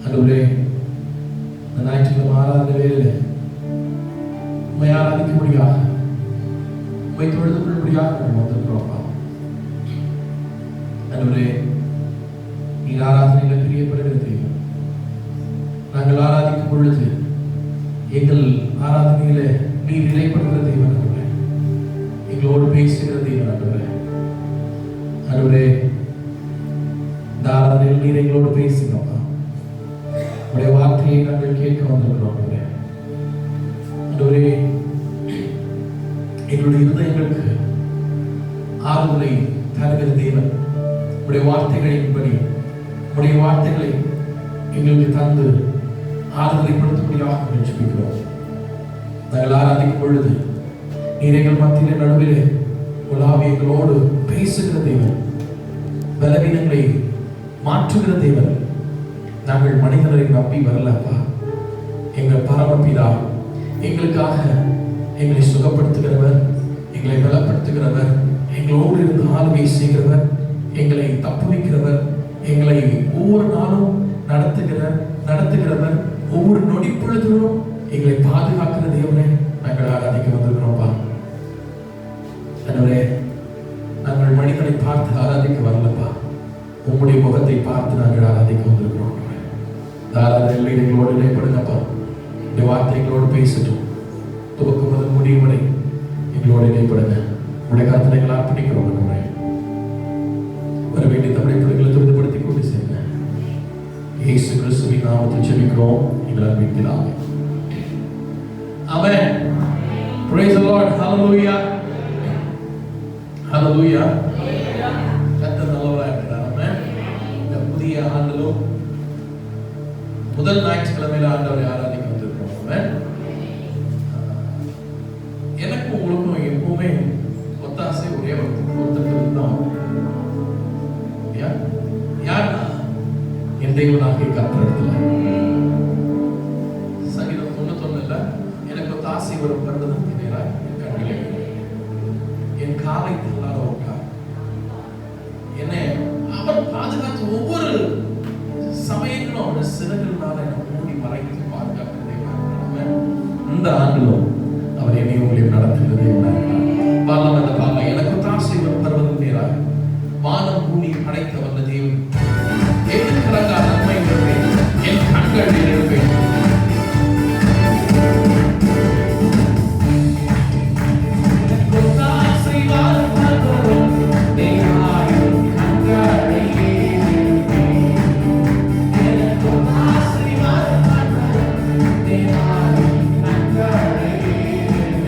ஆண்டவரே, இந்த ஞாயிற்றுக்கிழமை ஆராதனை வேளையிலே உம்மை ஆராதிக்கும்படியாக, உம்மை தொழுது கொள்ளும்படியாக நாங்கள் வந்திருக்கிறோம்ப்பா. ஆண்டவரே, நீர் ஆராதனையில பிரியப்படுகிற தெய்வம். நாங்கள் ஆராதிக்கும் பொழுது எங்கள் ஆராதனையில நீர் நிலைப்படுகிற தெய்வம். ஆண்டவரே, எங்களோடு பேசுகிற தெய்வம். ஆண்டவரே, ஆண்டவரே, இந்த ஆராதனையில் நீர் எங்களோடு பேசுகிறோம். உடைய வார்த்தையை நாங்கள் கேட்க வந்திருக்கிறோம். ஆண்டவரே, எங்களுடைய இருதயங்களுக்கு ஆறுதலை தருகிற தேவன். உடைய வார்த்தைகளின்படி உடைய வார்த்தைகளை எங்களுக்கு தந்து ஆறுதலை படுத்தும்படியாக ஜெபிக்கிறோம். நாங்கள் ஆராதிக்கும் பொழுது நீர் எங்கள் மத்தியிலே நடுவிலே உலாவி எங்களோடு பேசுகிற தேவன், பலவீனங்களை மாற்றுகிற தேவன். நாங்கள் மனிதரை நம்பி வரலப்பா. எங்கள் பரமபிதா எங்களுக்காக எங்களை சுகப்படுத்துகிறவர், எங்களை பலப்படுத்துகிறவர், எங்களோடு இருந்து ஆளுகை செய்கிறவர், எங்களை தப்புவிக்கிறவர், எங்களை ஒவ்வொரு நாளும் நடத்துகிறவர், ஒவ்வொரு நொடி பொழுதிலும் எங்களை பாதுகாக்கிற தேவனை நாங்கள் ஆராதிக்க வந்திருக்கிறோம்ப்பா. ஆண்டவரே, நாங்கள் மனிதனை பார்த்து ஆராதிக்க வரலப்பா. உங்களுடைய முகத்தை பார்த்து நாங்கள் ஆராதிக்க வந்திருக்கிறோம். ஆராதனை எங்களோடு இடைப்படுங்கப்பா. இந்த வார்த்தைகளோடு பேசட்டும். துவக்கம் முதல் முடியும் வரை எங்களோடு இடைப்படுங்க. உங்களுடைய கருத்துக்களை அர்ப்பணிக்கிறோம். வர வேண்டிய தமிழை பிள்ளைகளை துரிதப்படுத்திக் கொண்டு சேருங்க. இயேசு கிறிஸ்துவின் நாமத்தில் ஜெபிக்கிறோம் எங்கள் அன்பின் பிதாவே. ஆமென். Praise the Lord. Hallelujah. Hallelujah. கர்த்தர் நல்லவராக இருக்கிறார். ஆமென். இந்த புதிய ஆண்டிலும் முதல் ஞாயிற்றுக்கிழமையில ஆண்டவரை ஆராதிக்க வந்திருக்கிறோம். ஆமென். எனக்கும் உங்களுக்கும் எப்பவுமே ஒத்தாசை ஒரே ஒருத்தருக்கு தான். யாருன்னா என் தெய்வனாகிய கர்த்தரிடத்துல. சங்கீதம் 91 எனக்கு ஒத்தாசை வரும் பர்வதத்தின் நேராய் என் கண்களை என் காலை தள்ளாத விட்டார். என்னை அவர் பாதுகாத்து ஒவ்வொரு சமயங்களும் அவருடைய சிறகுகளால் என்னை மூடி மறைத்து பாதுகாக்கிறதே. இந்த ஆண்டிலும் அவர் என்னை உங்களையும் நடத்துகிறதே. பாலம் அந்த பாலம் எனக்கு தாசை பருவதம் நேராக வானம் பூமி படைத்த வந்த தேவன் எதிர்க்கிறாங்க. நன்மை இருப்பேன், என் கண்கள் இருப்பேன்.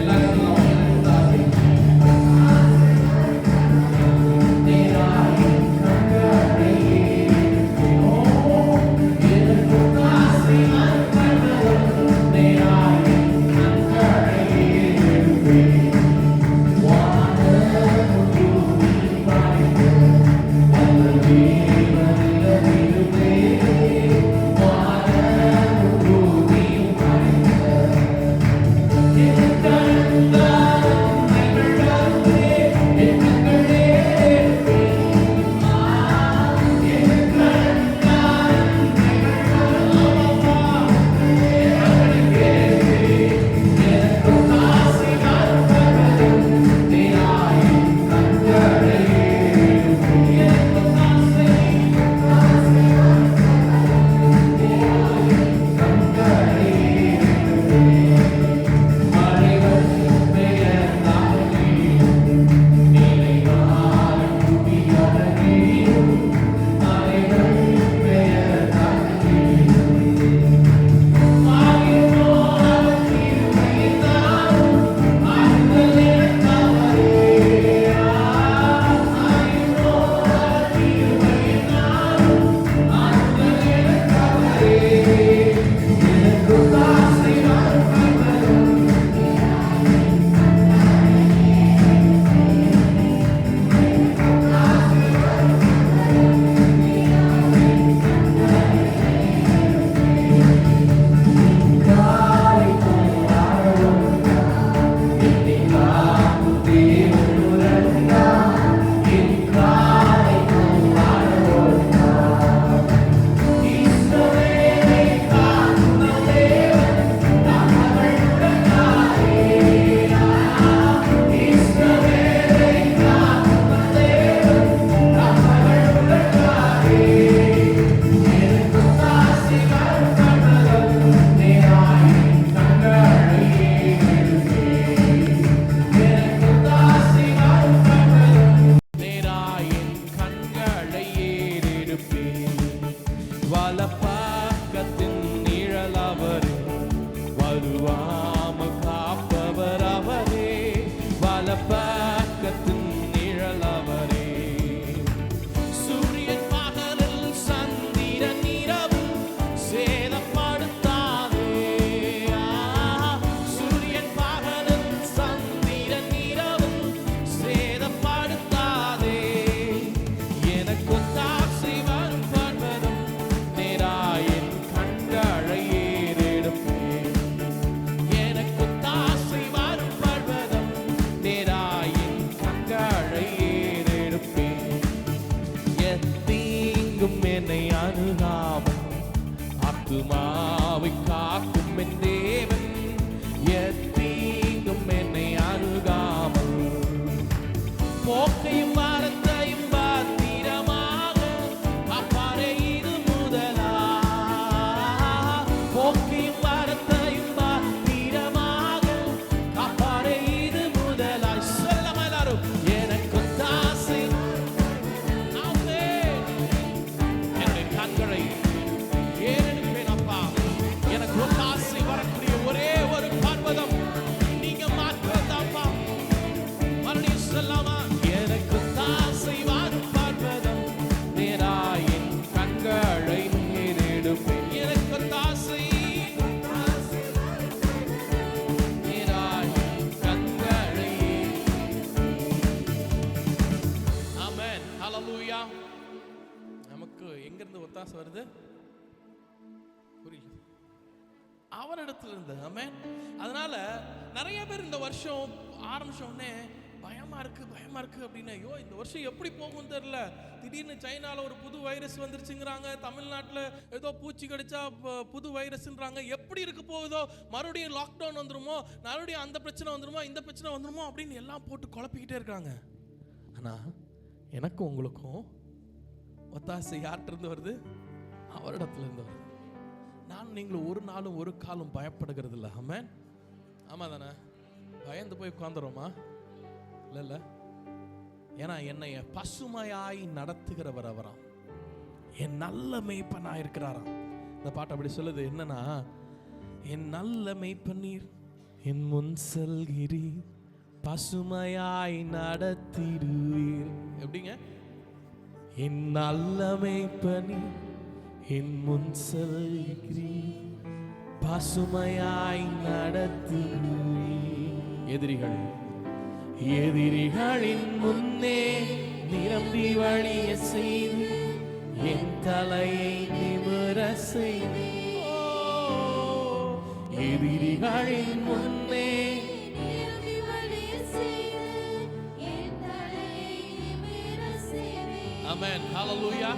எல்லாரும் வலப்பக்கத்தின் நிழல் அவரே, வருவாமல் காப்பவர் அவரே, வலப்பக்கத்தின் நிழல் அவரே. சூரியன் பகலில் சந்திரன் இரவில் சேதப்படுத்தாதே, சூரியன் பகலில் சந்திரன் இரவில் சேதப்படுத்தாதே. எனக்கு ஒத்தாசை வரும் பர்வதம் நேராயின் கண்களை ஏறெடுப்பேன், எனக்கு ஒத்தாசை வரும் பர்வதம் நேராயின் கண்களை ஏறெடுப்பேன். எத்தீங்கும் என்னை அணுகாமல் ஆத்துமாவை காக்கும் என் தேவன், எத்தீங்கும் என்னை அணுகாமல் போக்கையும் வாரத்தையும் பத்திரமாக காப்பாரே இது முதலா. போக்கையும் வாரத்தையும் பத்திரமாக காப்பாரே இது முதலாய். சொல்லமா எல்லாரும், எனக்கு தாசை என்னுடைய கண்களை ஏறெடுப்பேன் அப்பா. எனக்கு ஒத்தாசை வரக்கூடிய ஒரே ஒரு பர்வதம் நீங்க மாற்றதாப்பா. மறுபடியும் சொல்லாமா, எனக்கு ஒத்தாசை வரும் பர்வதம் நேராயின் கண்களை ஏறெடுப்பேன், எனக்கு ஒத்தாசை நேராயின் கண்களை. ஆமென், ஹல்லேலூயா. நமக்கு எங்கிருந்து ஒத்தாசை வருது? புரியல, அவரிடத்துல இருந்து. ஆமென். அதனால நிறைய பேர் இந்த வருஷம் ஆரம்பிச்ச உடனே பயமா இருக்கு அப்படின்னு, ஐயோ இந்த வருஷம் எப்படி போகும் தெரியல, திடீர்னு சைனால ஒரு புது வைரஸ் வந்துருச்சுங்கிறாங்க, தமிழ்நாட்டில் ஏதோ பூச்சி கடிச்சா புது வைரஸ்ன்றாங்க, எப்படி இருக்க போகுதோ, மறுபடியும் லாக்டவுன் வந்துருமோ, மறுபடியும் அந்த பிரச்சனை வந்துருமோ, இந்த பிரச்சனை வந்துருமோ அப்படின்னு எல்லாம் போட்டு குழப்பிக்கிட்டே இருக்காங்க. ஆனா எனக்கும் உங்களுக்கும் ஒத்தாசை யார்கிட்ட இருந்து வருது? அவரிடத்துல இருந்து வருது. நான் நீங்களும் ஒரு நாளும் ஒரு காலம் பயப்படுகிறது இல்லை. ஆமென். ஆமா தானே? பயந்து போய் உட்கார்ந்துறோமா? இல்ல. ஏன்னா என்னை பசுமையாய் நடத்துகிறவர் அவராம், என் நல்ல மேய்ப்பனா இருக்கிறாராம். இந்த பாட்டு அப்படி சொல்லுது. என்னன்னா, என் நல்ல மேய்ப்பனீர் என் முன் செல்கிறீர், பசுமையாய் நடத்திடுவீர். எப்படிங்க? என் நல்ல மேய்ப்பனீர் என் முன் செல்கிறீர், பசுமையாய் நடத்திடுவீர். எதிரிகளின் முன்னே நிரம்பி வழிய செய்து என் தலையை நிமிர செய்து. எதிரிகளின் முன்னே ஆமென், ஹல்லேலூயா.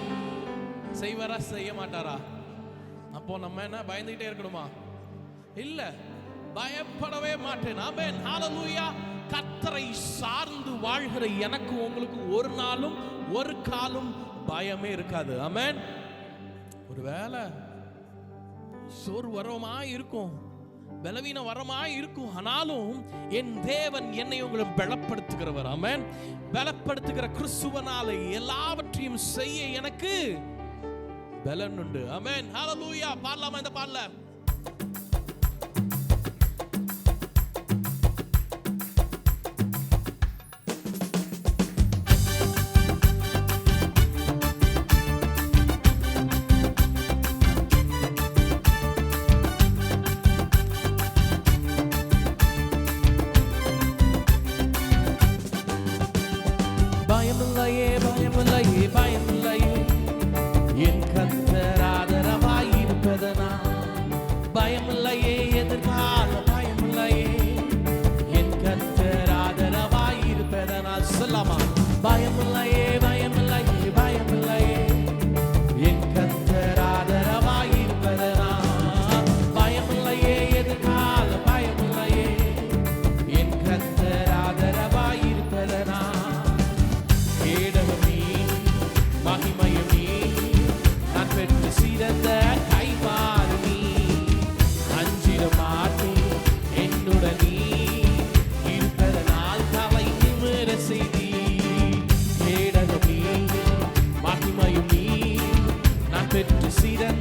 செய்வாரா செய்ய மாட்டாரா? அப்போ நம்ம என்ன பயந்துகிட்டே இருக்கணுமா? இல்ல, பயப்படவே மாட்டேன். ஆமென், ஹல்லேலூயா. கர்த்தரை சார்ந்து வாழ்கிற எனக்கு உங்களுக்கு ஒரு நாளும் ஒரு காலும் பயமே இருக்காது. ஆமென். ஒருவேளை சோறு வரமா இருக்கும், பலவீன வரமாய் இருக்கும், ஆனாலும் என் தேவன் என்னை உங்களை பலப்படுத்துகிறவர். ஆமென். பலப்படுத்துகிற கிறிஸ்துவனால எல்லாவற்றையும் செய்ய எனக்கு பலன் உண்டு. ஆமென், ஹல்லேலூயா. பாடலாமா இந்த பாடல? பயமில்லையே பயமில்லையே பயமில்லையே, என் கர்த்தர் ஆதரவாயிருப்பதனால்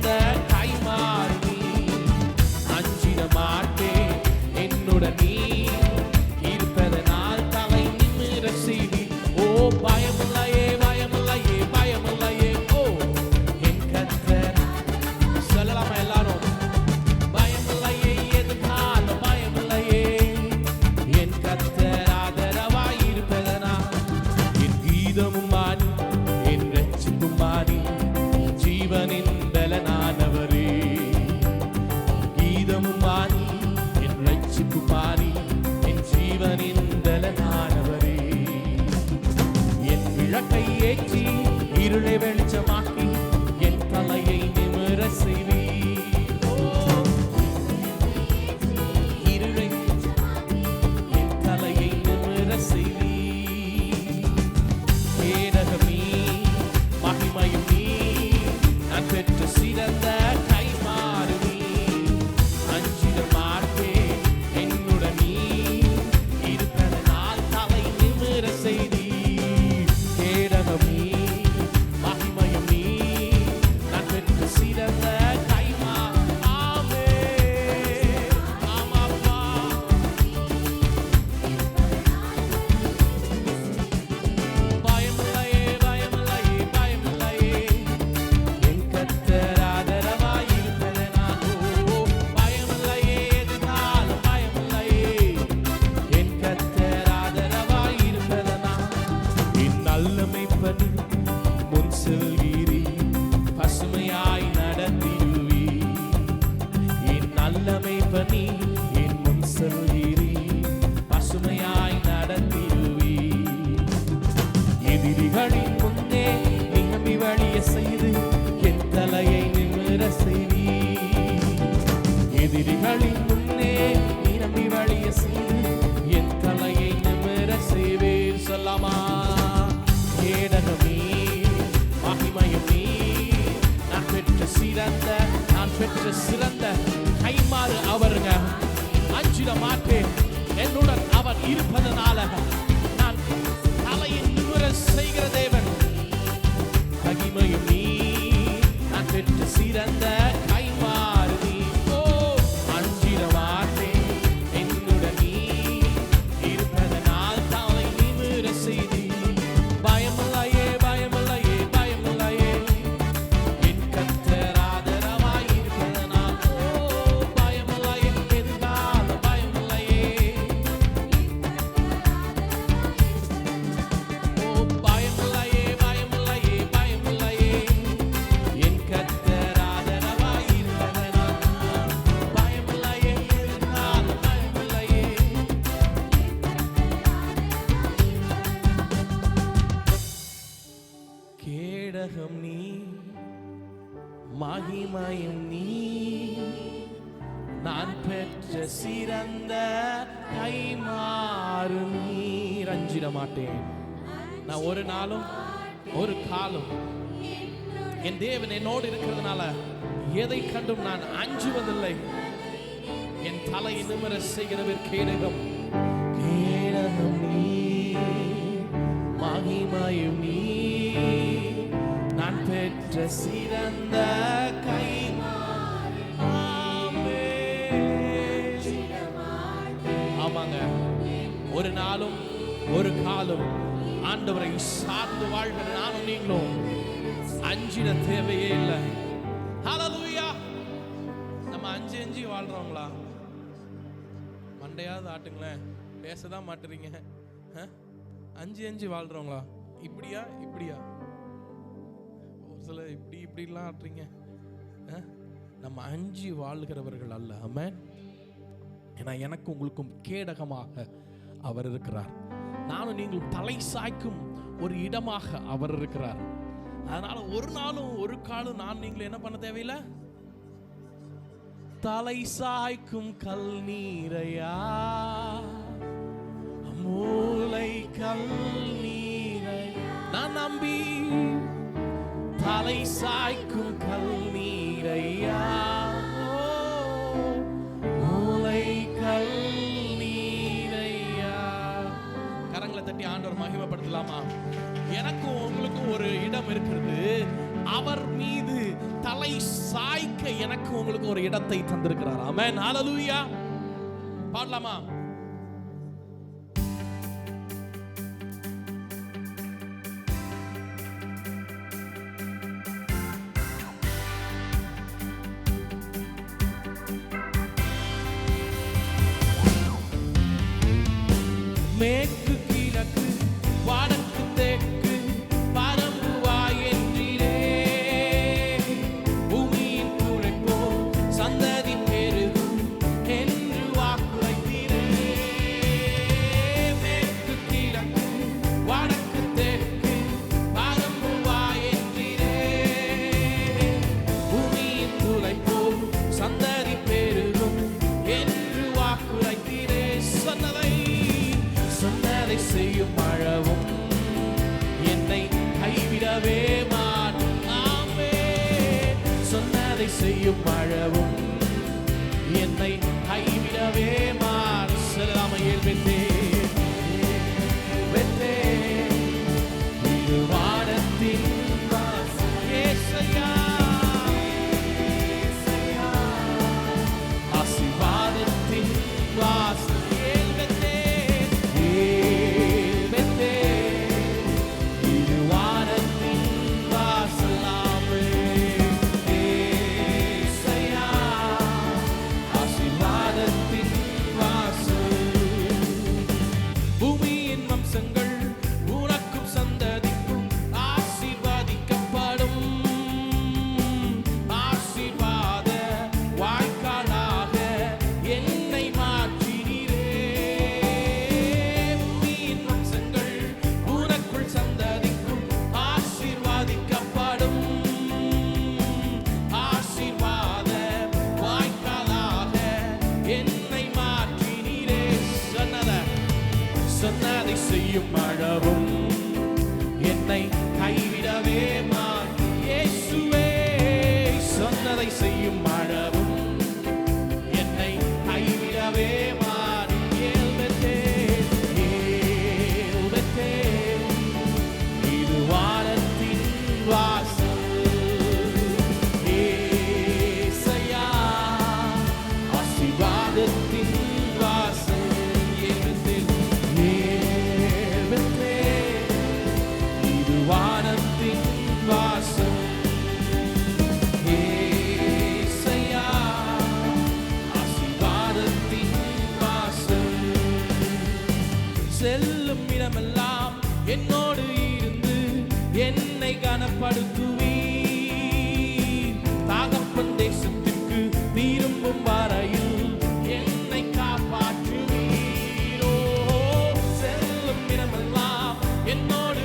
சிறந்த கைமாறு அஞ்சிட மாட்டேன் என்னுடன் நீ இருப்பதனால் தலை நிமிர செய்தி. ஓ பயமில்லையே பயமில்லையே பயமில்லையே ஓ என் கர்த்தர். சொல்லலாமா எல்லாரும்? பயமில்லையே எதுக்காலும் பயமில்லையே என் கர்த்தர் ஆதரவாய் இருப்பதனால். என் கீதமும் மாறி என் ரட்சிப்பும் மாறி ஜீவனின் பலனானவரே. கீதமும் மாறி என் ரட்சிப்பு மாறி என் ஜீவனின் பலனானவரே. என் விளக்கை ஏற்றி இருளை வெளிச்சமாக்கி என் தலையை நிமிர செய்வீர். இருளை என் தலையை நிமிர செய்வீர். கேடகமே மகிமையும் நீ நான் பெற்ற சிறந்த கைமாறு நீ. அஞ்சிட மாட்டேன் என்னுடன் நீ இருப்பதனால் தலை நிமிர செய்தி. கேடகமே மகிமையும் நீ நான் பெற்ற சிறந்த கைமாறு. ஆமென். ஆமாப்பா. பயமில்லையே பயமில்லையே பயமில்லையே என் கர்த்தர் ஆதரவாய் இருப்பதனால். ஓ பயமில்லையே எதுனாலும் பயமில்லையே என் கர்த்தர் ஆதரவாய் இருப்பதனால். என் நல்ல மேய்ப்பன் முன் செல்கிறீர் பசுமையாய் நடத்திடுவீர். என் நல்ல மேய்ப்பனி என் முன் செல்கிறீர் பசுமையாய் நடத்திடுவீர். எதிரிகளின் முன்னே நிகழ்ச்சி வழிய செய்து என் தலையை நிமிர செய்வீர். எதிரிகளின் முன்னே நிரம்பி வழிய செய்து என் தலையை நிமிர செய்வீர். சொல்லாமா? கேடகமே மகிமையும் நீ நான் பெற்ற சிறந்த கைமாறு அவருங்க. அஞ்சிட மாட்டேன் என்னுடன் அவர் இருப்பதனால நான் தலையை நிமிர செய்கிற தேவன். மகிமையும் நீ நான் பெற்ற சிறந்த கைமாறு நீ. ஓ அஞ்சிட மாட்டேன் என்னுடன் நீ இருப்பதனால் தலை நிமிர செய்தி. பயமில்லையே பயமில்லையே பயமில்லையே என் கர்த்தர் ஆதரவாய் இருப்பதனால். ஓ பயமில்லையே எதுனாலும் பயமில்லையே. ஓ பயமில்லையே பயமில்லையே பயமில்லையே என் கர்த்தர் ஆதரவாய் இருப்பதனால். பயமில்லையே எதுனாலும் பயமில்லையே. கேடகம் நீ மகிமையும் நீ நான் பெற்ற சிறந்த கைமாறு நீர். அஞ்சிட மாட்டேன் நான் ஒரு நாளும் ஒரு காலம். என் தேவன் என்னோடு இருக்கிறதுனால எதை கண்டும் நான் அஞ்சுவதில்லை. என் தலை நிமிர செய்கிறவர் கேடகம். கேடகம் நீ மகிமையும் நீ நான் பெற்ற சிறந்த கைமாறு. ஆமாங்க, ஒரு நாளும் ஒரு காலம் ஆண்டவரை சார்ந்து வாழ்கிற நானும் நீங்களும் அஞ்சிட தேவையே இல்லை. ஹல்லேலூயா. நம்ம அஞ்சு வாழ்றோங்களா? மண்டையாவது ஆட்டுங்களேன், பேசதான் மாட்டுறீங்க. அஞ்சு வாழ்றோங்களா? இப்படியா இப்படியா? ஒரு சில இப்படிலாம் ஆட்டுறீங்க. நம்ம அஞ்சு வாழ்கிறவர்கள் அல்ல. ஆமென். ஏன்னா எனக்கு உங்களுக்கும் கேடகமாக அவர் இருக்கிறார். நானும் நீங்களும் தலை சாய்க்கும் ஒரு இடமாக அவர் இருக்கிறார். அதனால ஒரு நாளும் ஒரு காலம் நான் நீங்களும் என்ன பண்ண தேவையில்லை. தலை சாய்க்கும் கல் நீரையா மூளை கல் நீரை நான் நம்பி தலை சாய்க்கும் கல் நீரையா மூளை கல் நீரையா. கரங்களை தட்டி ஆண்டவர் மகிமைப்படுத்தலாமா? எனக்கும் உங்களுக்கும் ஒரு இடம் இருக்கிறது. அவர் மீது தலை தலை சாய்க்க எனக்கு உங்களுக்கு ஒரு இடத்தை தந்திருக்கிறார். ஆமென். ஹalleluya. பாடலாமா? மேற்கு கிழக்கு வடக்கு தெற்கு பரம்புவாய் என்றீரே, பூமியின் துளைப்போ சந்ததி பெருகும் என்று வாக்குரைத்தீரே. மேற்கு கிழக்கு வடக்கு தெற்கு பரம்புவாய் என்றீரே, பூமியின் துளைப்போ சந்ததி பெருகும் என்று வாக்குரைத்தீரே. சொன்னதை செய்யும் அளவும் என்னை கைவிடவே மாட்டாமே. சொன்னதை செய்யும் அளவும் என்னை கைவிடவே மாட்டாமல் வெத்தே இது வானத்தின் ஏசையா, ஆசீர்வாதத்தின் வாசல் சொன்னதை செய்யும் அளவும் என்னை கைவிடவே மாட்டீர். இயேசுவே சொன்னதை செய்யும் அளவும் என்னை கைவிடவே மாட்டீர். இது வானத்தின் வாசல் ஏசையா, ஆசீர்வாதத்தின் வாசல் வானத்தின் வாசல் ஏசையா, ஆசீர்வாதத்தின் வாசல். செல்லும் இடமெல்லாம் என்னோடு இருந்து என்னை கனப்படுத்துவீர். தகப்பன் தேசத்திற்கு திரும்பும் வரையில் என்னை காப்பாற்றுவீரோ. செல்லும் இடமெல்லாம் என்னோடு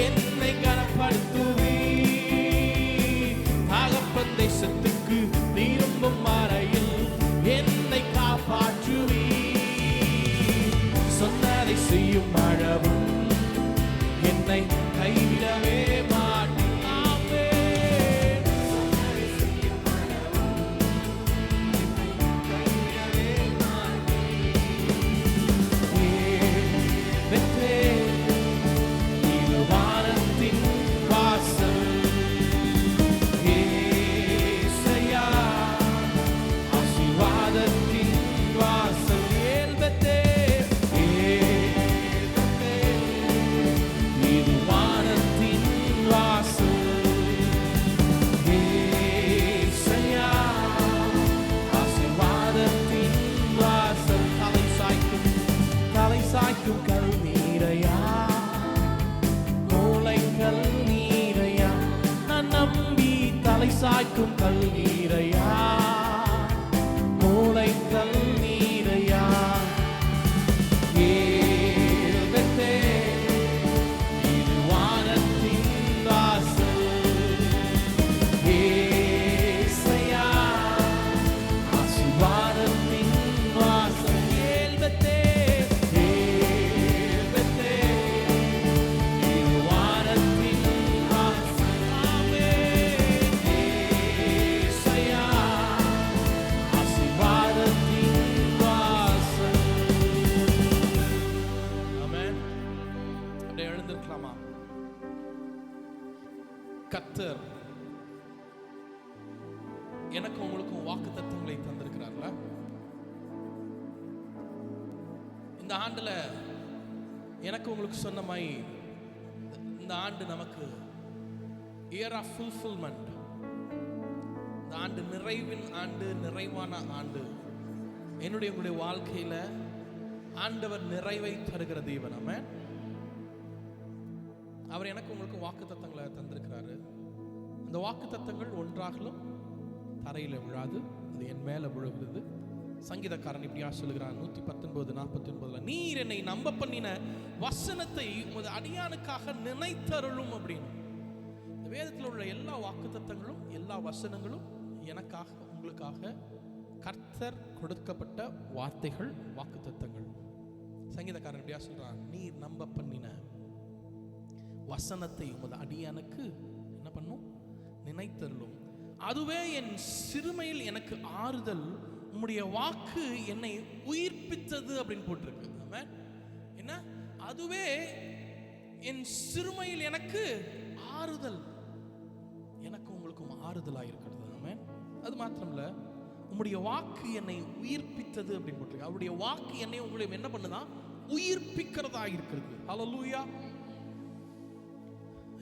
என்னை கனப்படுத்துவீர். தகப்பன் தேசத்துக்கு திரும்பும் வரையில் என்னை காப்பாற்றுவீர். சொன்னதை செய்யும் அளவும் என்னை கைவிடவே மாட்டீர். சொன்னதை செய்யும் அளவும் என்னை கைவிடவே மாட்டீர். வானத்தின் வாசல் ஏசையா, ஆசீர்வாதத்தின் வாசல் இது வானத்தின் வாசல் ஏசையா, ஆசீர்வாதத்தின் வாசல். தலை சாய்க்கும் கல்நீரையா, நீரையா, நான் நம்பி தலை சாய்க்கும் கல்நீரையா, மூளை கல்நீரையா. இது வானத்தின் வாசல் ஏசையா, ஆசீர்வாதத்தின் வாசல். வானத்தின் வாசல். ஆமென். ஏசையா, எனக்கு உங்களுக்கும் வாக்கு தத்தங்களை தந்திருக்கிறார்ல. இந்த ஆண்டுல எனக்கு உங்களுக்கு சொன்ன மாதிரி இந்த ஆண்டு நமக்கு இயர் ஆஃப் ஃபுல்ஃபில்மெண்ட், இந்த ஆண்டு நிறைவின் ஆண்டு, நிறைவான ஆண்டு. என்னுடைய உங்களுடைய வாழ்க்கையில ஆண்டவர் நிறைவை தருகிற தேவன். ஆமென். அவர் எனக்கு உங்களுக்கு வாக்கு தத்தங்களை தந்திருக்கிறாரு. அந்த வாக்கு தத்தங்கள் ஒன்றாகலும் தரையில விழாது, அது என் மேல விழுகிறது. சங்கீதக்காரன் இப்படியா சொல்லுகிறான் 119:49, நீர் என்னை நம்ப பண்ணின வசனத்தை உமது அடியானுக்காக நினைத்தருளும் அப்படின்னு. இந்த வேதத்தில் உள்ள எல்லா வாக்கு தத்தங்களும் எல்லா வசனங்களும் எனக்காக உங்களுக்காக கர்த்தர் கொடுக்கப்பட்ட வார்த்தைகள், வாக்கு தத்தங்கள். சங்கீதக்காரன் இப்படியா சொல்றான், நீர் நம்ப பண்ணின வசனத்தை உமது அடியானுக்கு என்ன பண்ணும், நினைத்தருளும். அதுவே என் சிறுமையில் எனக்கு ஆறுதல், உம்முடைய வாக்கு என்னை உயிர்ப்பித்தது அப்படின்னு போட்டிருக்கு. ஆமென். என்ன? அதுவே என் சிறுமையில் எனக்கு ஆறுதல், எனக்கு உங்களுக்கும் ஆறுதலாக இருக்கிறது. ஆமென். அது மாத்திரமல்ல, உம்முடைய வாக்கு என்னை உயிர்ப்பித்தது அப்படின்னு போட்டிருக்கு. அவருடைய வாக்கு என்னை உங்களையும் என்ன பண்ணுதான், உயிர்ப்பிக்கிறதா இருக்கிறது. ஹல்லேலூயா.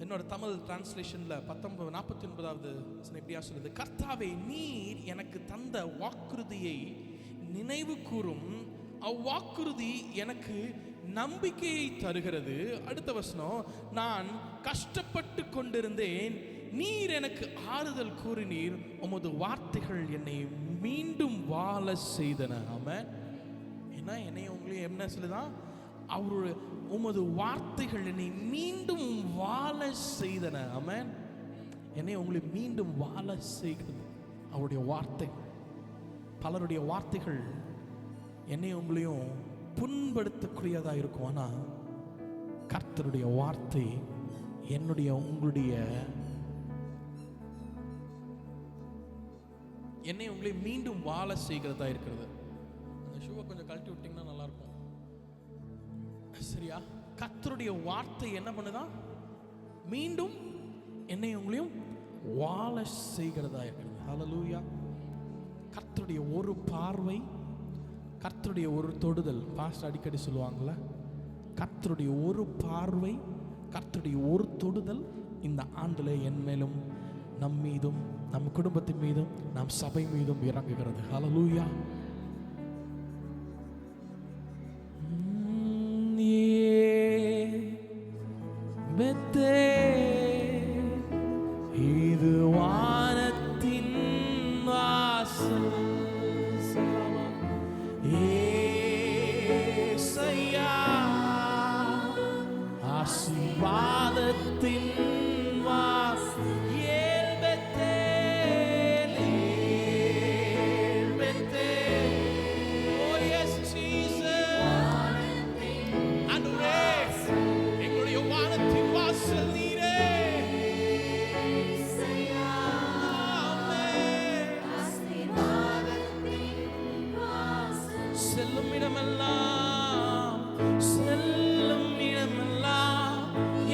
என்னோட தமிழ் டிரான்ஸ்லேஷன்ல 49:49 இப்படியா சொல்லுது, கர்த்தாவே நீர் எனக்கு தந்த வாக்குறுதியை நினைவு கூறும், அவ்வாக்குறுதி எனக்கு நம்பிக்கையை தருகிறது. அடுத்த வசனம், நான் கஷ்டப்பட்டு கொண்டிருந்தேன், நீர் எனக்கு ஆறுதல் கூறினீர், உமது வார்த்தைகள் என்னை மீண்டும் வாழ செய்தன. ஆமென். என்ன என்னை உங்களையும் என்ன சொல்லுதான், அவருடைய உமது வார்த்தைகள் என்னை மீண்டும் வாழ செய்தன. ஆமென். என்னை உங்களை மீண்டும் வாழ செய்கிறது அவருடைய வார்த்தை. பலருடைய வார்த்தைகள் என்னை உங்களையும் புண்படுத்தக்கூடியதா இருக்கும். ஆனா கர்த்தருடைய வார்த்தை என்னுடைய உங்களுடைய என்னை உங்களை மீண்டும் வாழ செய்கிறதா இருக்கிறது. அந்த ஷூவை கொஞ்சம் கழட்டி விட்டீங்கன்னா நல்லா இருக்கும். சரியா? கர்த்தருடைய வார்த்தை என்ன பண்ணுதான், மீண்டும் என்னை உங்களையும் வாழ செய்கிறதா இருக்கிறது. ஹல்லேலூயா. கர்த்தருடைய ஒரு பார்வை, கர்த்தருடைய ஒரு தொடுதல். பாஸ்டர் அடிக்கடி சொல்லுவாங்கல்ல, கர்த்தருடைய ஒரு பார்வை, கர்த்தருடைய ஒரு தொடுதல் இந்த ஆண்டுல என் மேலும், நம் மீதும், நம் குடும்பத்தின் மீதும், நம் சபை மீதும் இறங்குகிறது. ஹல்லேலூயா. இது வானத்தின் வாசல், ஏசையா ஆசீர்வாதத்தின் வாசல், ஏல் பெத்தேல், ஏல் பெத்தேல். Oh yes Jesus. ஆண்டவரே, எங்களுடைய வானத்தின் வாசல் நீரே. செல்லும் இடமெல்லாம், செல்லும் இடமெல்லாம்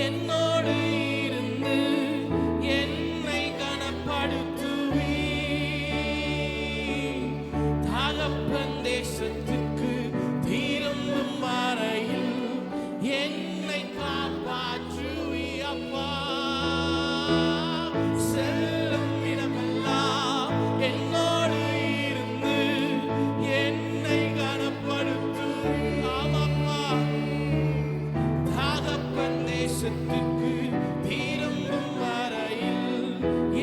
என்னோடு இருந்து என்னை கனப்படுத்துவீ. தகப்பன் தேசத்துக்கு திரும்பும் வரையில் என்னை காப்பாற்றுவீ அப்பா. செல்லும் இடமெல்லாம் என்னோடு இருந்து என்னை கனப்படுத்துவீ. ஆமாப்பா. தகப்பன் தேசத்துக்கு திரும்பும் வரையில்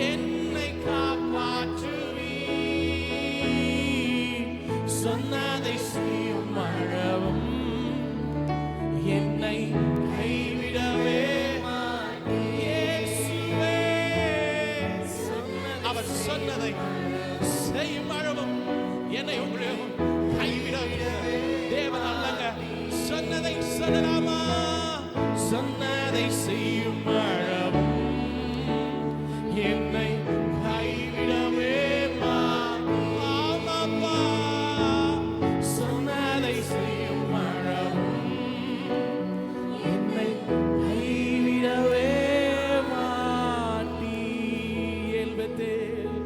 என்னை காப்பாற்றுவீ. சொன்னதை செய்யும் அளவும் என்னை கைவிடவே இயேசுவே. அவர் சொன்னதை செய்யும் அளவும் என்னை உங்களையும் கைவிடவே தேவன் அல்லங்க. சொன்னதை சொல்லலாமா? சொன்னதை செய்யும் அளவும் என்னை கைவிடவே ஆமாப்பா. சொன்னதை செய்யும் அளவும் என்னை கைவிடவே மாட்டீ. ஏல் பெத்தேல்,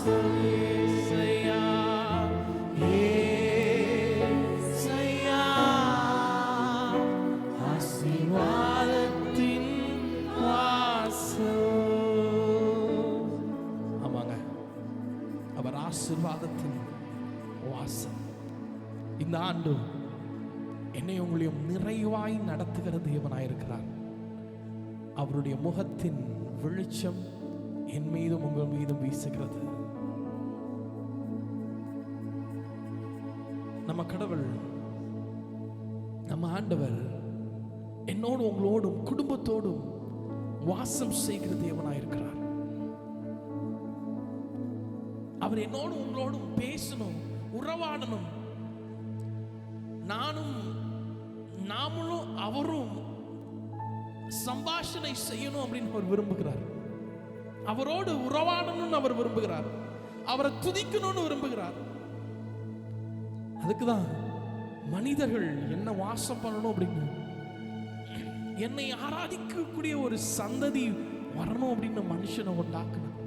ஏசையா, ஏசையா, ஆசீர்வாதத்தின் வாசல். ஆமாங்க, அவர் ஆசீர்வாதத்தின் வாசல். இந்த ஆண்டு என்னை உங்களையும் நிறைவாய் நடத்துகிற தேவனாயிருக்கிறார். அவருடைய முகத்தின் வெளிச்சம் என் மீதும் உங்கள் மீதும் வீசுகிறது. நம்ம கடவுள், நம்ம ஆண்டவர் என்னோடு உங்களோடும் குடும்பத்தோடும் வாசம் செய்கிற தேவனாயிருக்கிறார். அவர் என்னோடு உங்களோடும் பேசணும், உறவாடணும். நாமளும் அவரும் சம்பாஷணை செய்யணும் அப்படின்னு அவர் விரும்புகிறார். அவரோடு உறவாடணும்னு அவர் விரும்புகிறார். அவரை துதிக்கணும்னு விரும்புகிறார். அதுக்குதான் மனிதர்கள் என்ன வாசம் பண்ணணும் அப்படின்னு, என்னை ஆராதிக்கக்கூடிய ஒரு சந்ததி வரணும் அப்படின்னு மனுஷனை உண்டாக்கணும்.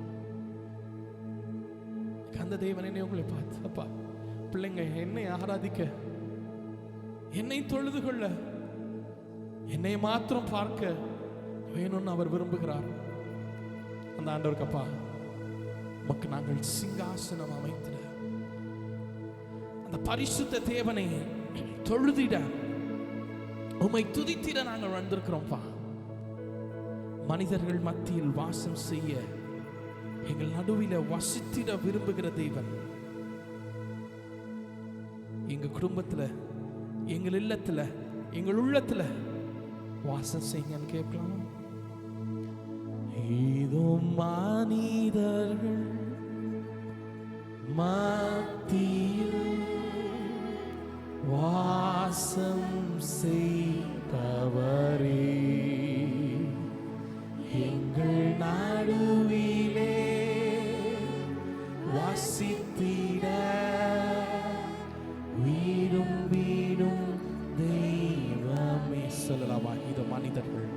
அந்த தேவன் என்னை உங்களை பார்த்து, அப்பா பிள்ளைங்க என்னை ஆராதிக்க, என்னை தொழுது கொள்ள, என்னை மாத்திரம் பார்க்க வேணும்னு அவர் விரும்புகிறார். அந்த ஆண்டவருக்கு, அப்பா உமக்கு நாங்கள் சிங்காசனம் அமைத்திட, அந்த பரிசுத்த தேவனை தொழுதிட, உம்மை துதித்திட நாங்கள் வந்திருக்கிறோம்ப்பா. மனிதர்கள் மத்தியில் வாசம் செய்ய, எங்கள் நடுவில வசித்திட விரும்புகிற தேவன் எங்க குடும்பத்துல, எங்கள் இல்லத்துல, எங்கள் உள்ளத்துல வாசம் செய்யுங்கன்னு கேட்கலாம். இதோ மனிதர்கள் மத்தியில் வாசம் செய்பவரே, எங்கள் நடுவிலே வாசித்திட வீடும் வீடும் தெய்வமே. சொல்லலாமா? இதோ மனிதர்கள்,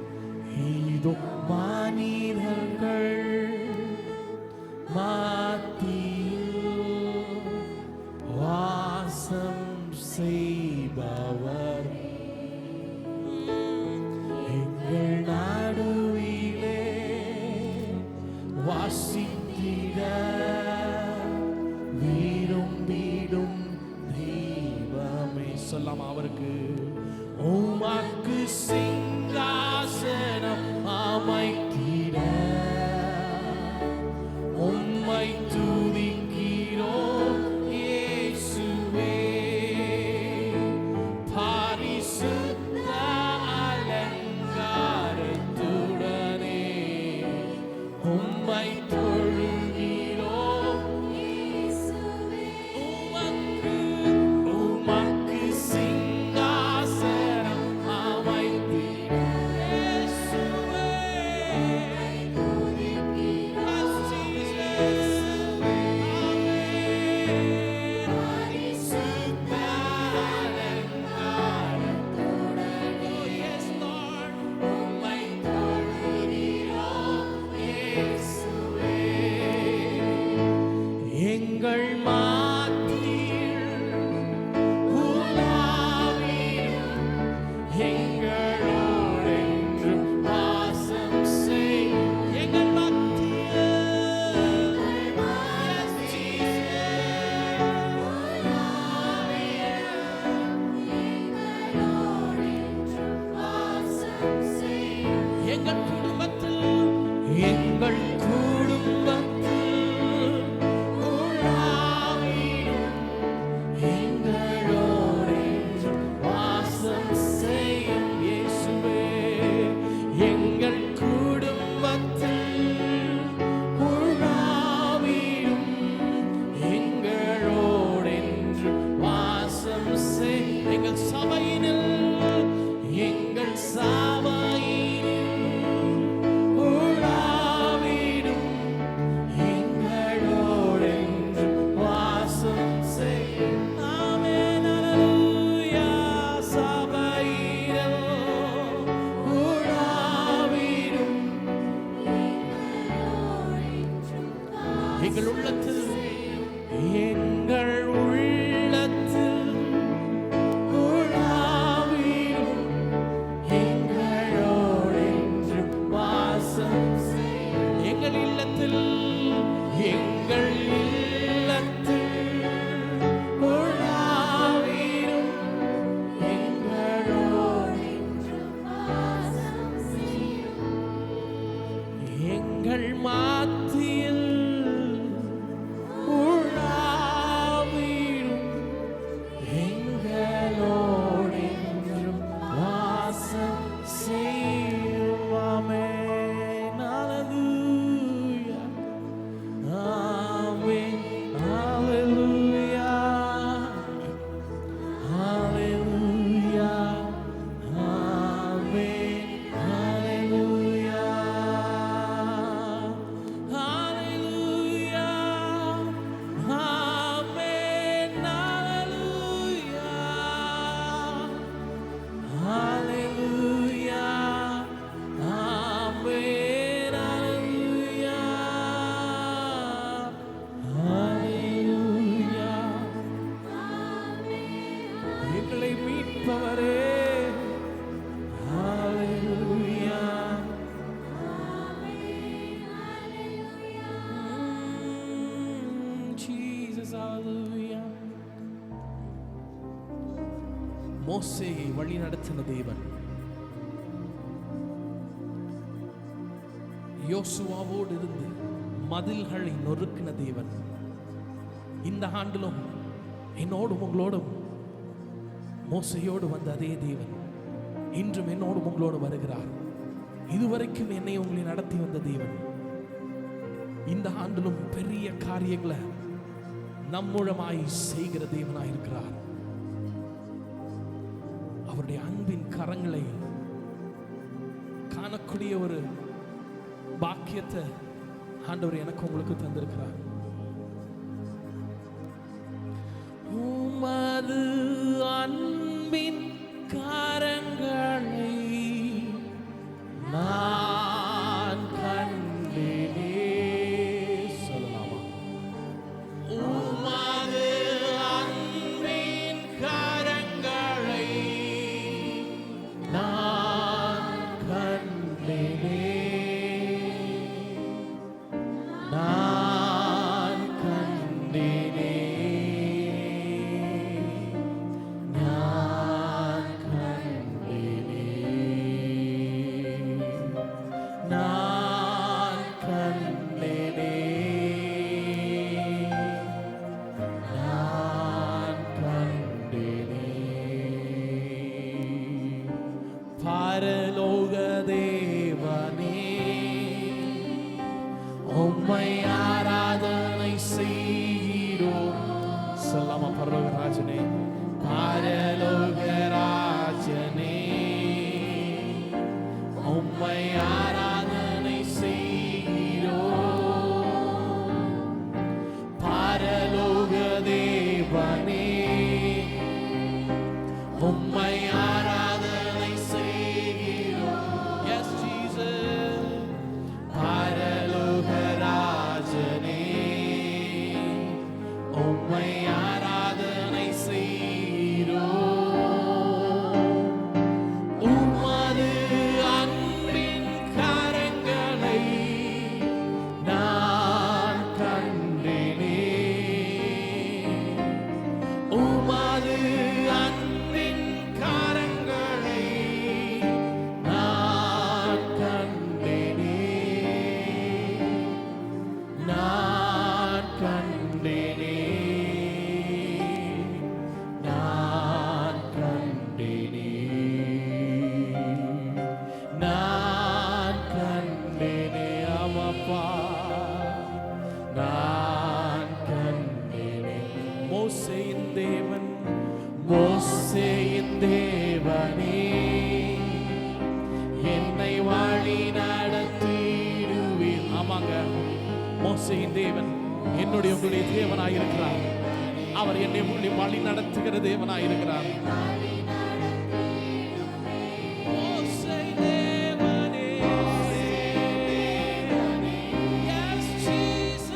இதோ மனிதர்கள் மத்தியில் வாசம் செய்பவர், எங்கள் நடுவிலே வாசித்திட வீடும் வீடும் தெய்வமே. சொல்லாமா? அவருக்கு உமக்கு சிங்காசனம் அமைத்திட உம்மை துதிக்கிறோம் இயேசுவே. பரிசுத்த அலங்காரத்துடனே உம்மை தொழுகிறோம் இயேசுவே. உமக்கு சிங்காசனம் அமைத்திட இயேசுவே. எங்கள் மாத்தியில் உலாவிடும், எங்களோடென்றும் வாசம் செய். எங்கள் மத்தியில் எங்கள் குடும்பத்தில், எங்கள் குடும்பத்தில் உலாவிடும், எங்களோடென்றும் வாசம் செய்யும் இயேசுவே. எங்கள் குடும்பத்தில் உலாவிடும், எங்களோடென்றும் வாசம் செய். எங்கள் சபையினில், எங்கள் சபையினில் உலாவிடும், எங்களோடென்றும் வாசம் செய். ஆமென், அல்லேலூயா. சபையினில் உலாவிடும், எங்கள் உள்ளத்தில் மோசேயை வழி நடத்தின தேவன், யோசுவாவோடு இருந்து மதில்களை நொறுக்கின தேவன், இந்த ஆண்டிலும் என்னோடும் உங்களோடும் மோசையோடு வந்த அதே தேவன் இன்றும் என்னோடும் உங்களோடு வருகிறார். இதுவரைக்கும் என்னை உங்களை நடத்தி வந்த தேவன் இந்த ஆண்டிலும் பெரிய காரியங்களை நம்மூலமாய் செய்கிற தேவனாய் இருக்கிறார். அவருடைய அன்பின் கரங்களை காணக்கூடிய ஒரு பாக்கியத்தை ஆண்டவர் எனக்கு உங்களுக்கு தந்திருக்கிறார். உமது அன்பின் கரங்களை நான் கண்டேனே. சொல்லலாமா? உமது அன்பின் கரங்களை நான் கண்டேனே, நான் கண்டேனே, நான் கண்டேனே, நான் கண்டேனே, நான் கண்டேனே. பரலோக தேவனே, உம்மை ஆராதனை செய்கிறோம். சொல்லாமா? பரலோக ராஜனே, பரலோக ராஜனே, உம்மை ஆராதனை செய்கிறோம். பரலோக தேவனே, உம்மை ஆராதனை செய்கிறோம். Yes, Jesus. பரலோக ராஜனே, உம்மை ஆராதனை செய்கிறோம். உமது அன்பின் கரங்களை நான் கண்டேனே, உமது அன்பின் கரங்களை நான் கண்டேனே, நான் கண்டேனே, நான் கண்டேனே, நான் கண்டேனே. ஆமாப்பா, நான் கண்டேனே. மோசேயின் தேவன், மோசேயின் தேவனே, என்னை வழி நடத்திடுவீர். ஆமாங்க, மோசேயின் தேவன் என்னுடைய உங்களுடைய தேவனாயிருக்கிறார். அவர் என்னை உங்களுடைய வழி நடத்துகிற தேவனாயிருக்கிறார். மோசே தேவனே, Yes, Jesus.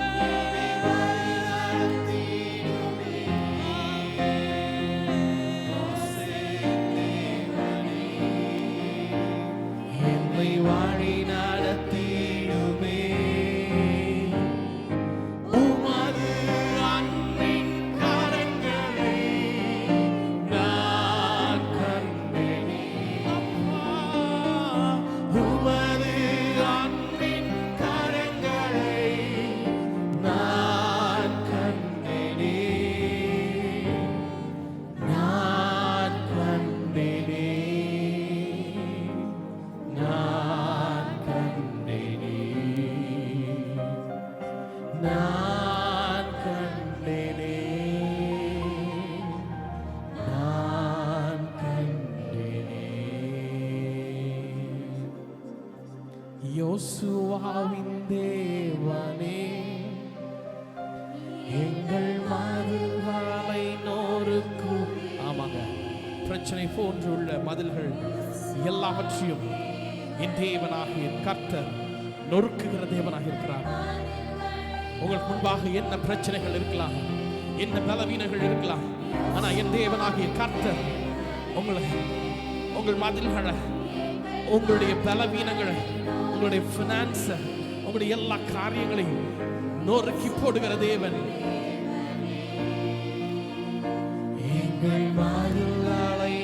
என்னை வழி நடத்திடுமே. உமது அன்பின் கரங்களை நான் கண்டேனே. அப்பா, உமது அன்பின் கரங்களை நான் கண்டேனே, நான் கண்டேனே, நான் கண்டேனே, நான் கண்டேனே, நான் கண்டேனே. யோசுவாவின் தேவனே, எங்கள் மதில்களை நொறுக்கும். ஆமாங்க, பிரச்சனை போன்றுள்ள மதில்கள் எல்லாவற்றையும் என் தேவனாகிய கர்த்தர் நொறுக்குகிற தேவனாக இருக்கிறார். உங்களுக்கு முன்பாக என்ன பிரச்சனைகள் இருக்கலாம், என்ன பலவீனங்கள் இருக்கலாம், ஆனா என் தேவனாகிய கர்த்தர் உங்கள் மதில்களை, உங்களுடைய பலவீனங்களை, உங்களுடைய பினான்ஸ, உங்களுடைய எல்லா காரியங்களையும் நொறுக்கி போடுகிற தேவன். எங்கள் மதில்களை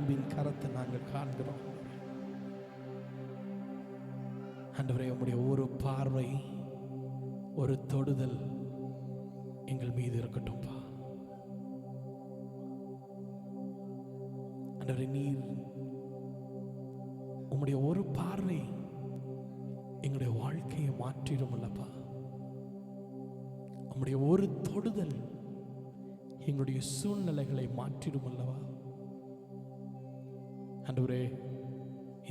அன்பின் கரத்தை நாங்கள் காண்கிறோம். ஆண்டவரே, உம்முடைய ஒரு பார்வை, ஒரு தொடுதல் எங்கள் மீது இருக்கட்டும்பா. ஆண்டவரே, நீர் உம்முடைய ஒரு பார்வை எங்களுடைய வாழ்க்கையை மாற்றிடும் அல்லப்பா. உம்முடைய ஒரு தொடுதல் எங்களுடைய சூழ்நிலைகளை மாற்றிடும் அல்லவா. ஆண்டவரே,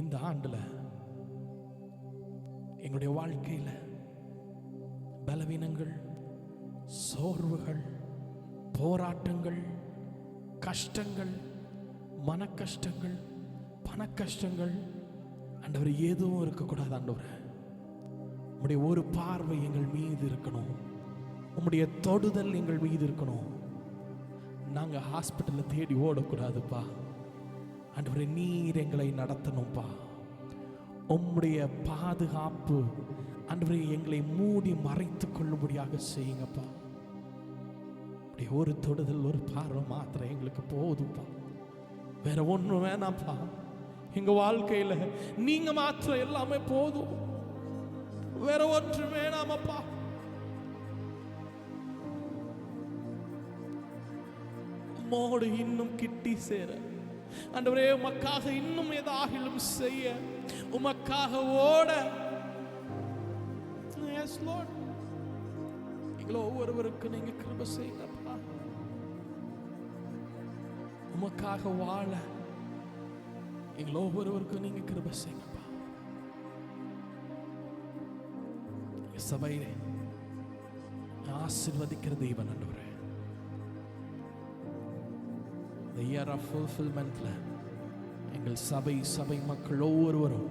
இந்த ஆண்டுல எங்களுடைய வாழ்க்கையில பலவீனங்கள், சோர்வுகள், போராட்டங்கள், கஷ்டங்கள், மன கஷ்டங்கள், பண கஷ்டங்கள் ஆண்டவரே எதுவும் இருக்கக்கூடாது. ஆண்டவரே, உம்முடைய ஒரு பார்வை எங்கள் மீது இருக்கணும். உம்முடைய தொடுதல் எங்கள் மீது இருக்கணும். நாங்க ஹாஸ்பிட்டல்ல தேடி ஓடக்கூடாதுப்பா. ஆண்டவரே, நீர் எங்களை நடத்தணும்பா. உம்முடைய பாதுகாப்பு ஆண்டவரே எங்களை மூடி மறைத்து கொள்ளும்படியாக செய்யுங்கப்பா. உம்முடைய ஒரு தொடுதல், ஒரு பார்வை மாத்திரம் எங்களுக்கு போதும்பா. வேற ஒன்றும் வேணாம்ப்பா. எங்க வாழ்க்கையில நீங்க மாத்திரம் எல்லாமே போதும். வேற ஒன்று வேணாமப்பா. உம்மோடு இன்னும் கிட்டி சேர ஆண்டவரே, உமக்காக இன்னும் ஏதாகிலும் செய்ய, உமக்காக ஓட, எஸ் லார்ட், எங்களை ஒவ்வொருவருக்கு நீங்க கிருபை செய்யுங்கப்பா. உமக்காக வாழ எங்களை ஒவ்வொருவருக்கும் நீங்க கிருபை செய்யுங்கப்பா. சபையை ஆசீர்வதிக்கிற தெய்வன் ஆண்டவரே, the year of fulfillmentல எங்கள் சபை மக்கள் ஒவ்வொருவரும்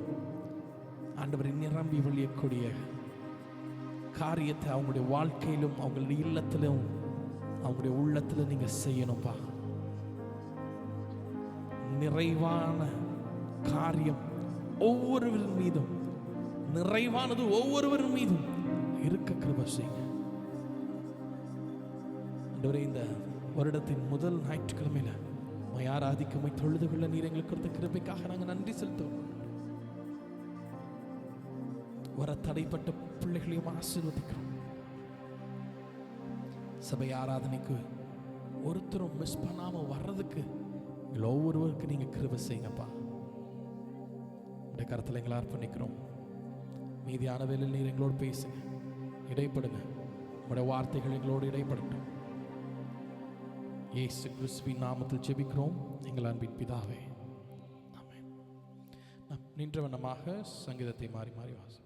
ஆண்டவரை நிரம்பி வழியக்கூடிய காரியத்தை அவங்களுடைய வாழ்க்கையிலும், அவங்களுடைய இல்லத்திலும், அவங்களுடைய உள்ளத்திலும் நீங்க செய்யணும்பா. நிறைவான காரியம் ஒவ்வொருவரின் மீதும், நிறைவானது ஒவ்வொருவரின் மீதும் இருக்க கிருபை செய்யுங்க ஆண்டவரே. இந்த வருடத்தின் முதல் ஞாயிற்றுக்கிழமையில உம்மை ஆராதிக்க, உம்மை தொழுது கொள்ள நீர் எங்களுக்கு கொடுத்த கிருபைக்காக நாங்கள் நன்றி செலுத்துவோம். வர தடைப்பட்ட பிள்ளைகளையும் ஆசீர்வதிக்கிறோம். சபை ஆராதனைக்கு ஒருத்தரும் மிஸ் பண்ணாம வர்றதுக்கு ஒவ்வொருவருக்கு நீங்க கிருபை செய்யுங்கப்பா. உடைய கருத்துல எங்களை அர்ப்பணிக்கிறோம். மீதியான வேளையில் நீர் எங்களோடு பேசுங்க, இடைப்படுங்க. உடைய வார்த்தைகள் எங்களோடு இடைப்படட்டும். இயேசு கிறிஸ்துவின் நாமத்தில் ஜெபிக்கிறோம் எங்கள் அன்பின் பிதாவே, ஆமென். நாம் நின்றவனமாக சங்கீதத்தை மாறி மாறி வாசிப்போம்.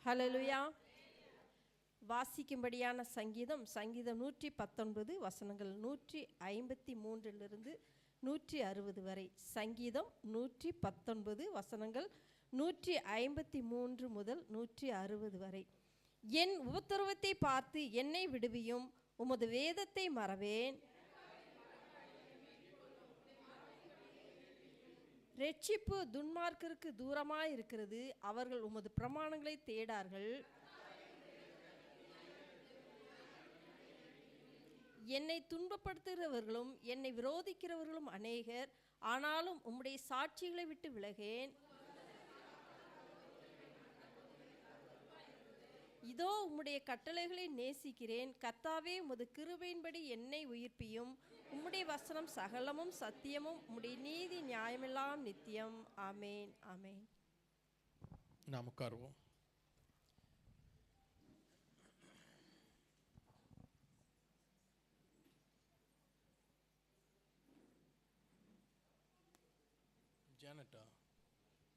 ஹல்லேலூயா. வாசிக்கும்படியான சங்கீதம் 119 வசனங்கள் 153 160 வரை. சங்கீதம் 119 வசனங்கள் 153 முதல் 160 வரை. என் உபத்திரவத்தை பார்த்து என்னை விடுவியும், உமது வேதத்தை மறவேன். ரட்சிப்பு துன்மார்க்கருக்கு தூரமாய் இருக்கிறது, அவர்கள் உமது பிரமாணங்களை தேடார்கள். என்னை துன்பப்படுத்துகிறவர்களும் என்னை விரோதிக்கிறவர்களும் அநேகர், ஆனாலும் உம்முடைய சாட்சிகளை விட்டு விலகேன். இதோ உம்முடைய கட்டளைகளை நேசிக்கிறேன். கர்த்தாவே, உமது கிருபையின்படி என்னை உயிர்ப்பியும். உம்முடைய வசனம் சகலமும் சத்தியமும், உம்முடைய நீதி நியாயமெல்லாம் நித்தியம். ஆமேன், ஆமேன். நாம் உட்காருவோம்.